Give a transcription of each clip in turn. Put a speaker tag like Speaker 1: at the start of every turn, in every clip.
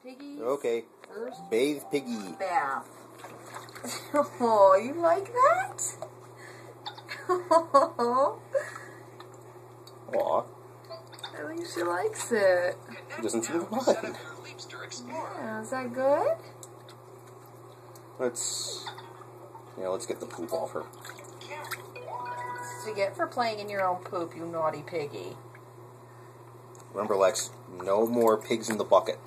Speaker 1: piggies.
Speaker 2: Okay.
Speaker 1: First
Speaker 2: Bathe Piggy.
Speaker 1: bath. Oh, you like that? Oh,
Speaker 2: Aw.
Speaker 1: I think she likes it.
Speaker 2: She doesn't seem to mind.
Speaker 1: Yeah, is that good?
Speaker 2: Let's get the poop off her.
Speaker 1: What you get for playing in your own poop, you naughty piggy?
Speaker 2: Remember, Lex, no more pigs in the bucket.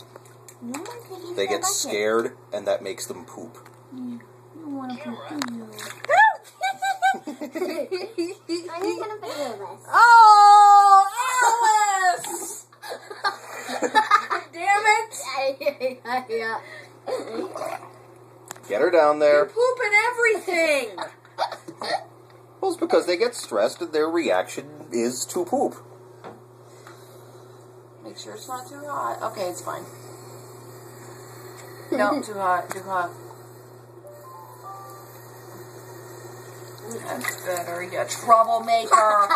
Speaker 1: No more piggies in
Speaker 2: They
Speaker 1: the
Speaker 2: get
Speaker 1: bucket.
Speaker 2: scared, and that makes them poop.
Speaker 1: You want to poop, do you?
Speaker 3: I'm just gonna video this.
Speaker 1: Oh, Alice! Damn it!
Speaker 3: Yeah.
Speaker 2: Get her down there.
Speaker 1: You're pooping everything!
Speaker 2: Well, it's because they get stressed and their reaction is to poop.
Speaker 1: Make sure it's not too hot. Okay, it's fine. No, too hot, too hot. That's better, you troublemaker.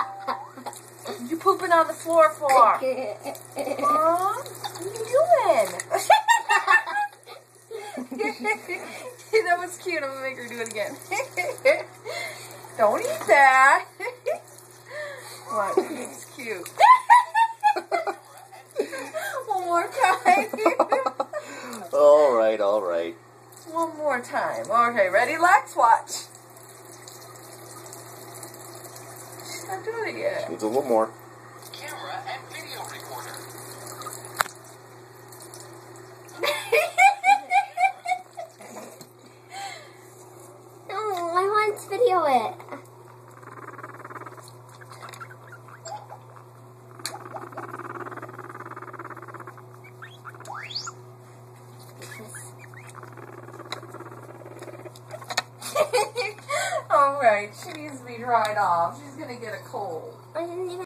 Speaker 1: You pooping on the floor for? Huh? What are you doing? That was cute. I'm gonna make her do it again. Don't eat that. What? It's cute. One more time.
Speaker 2: All right, all right.
Speaker 1: One more time. Okay, ready, Lex? Watch. She's not doing it yet.
Speaker 2: Needs a little more.
Speaker 4: Camera and video recorder.
Speaker 3: No, I want to video it.
Speaker 1: Alright, she needs to be dried off. She's gonna get a cold.
Speaker 3: I didn't even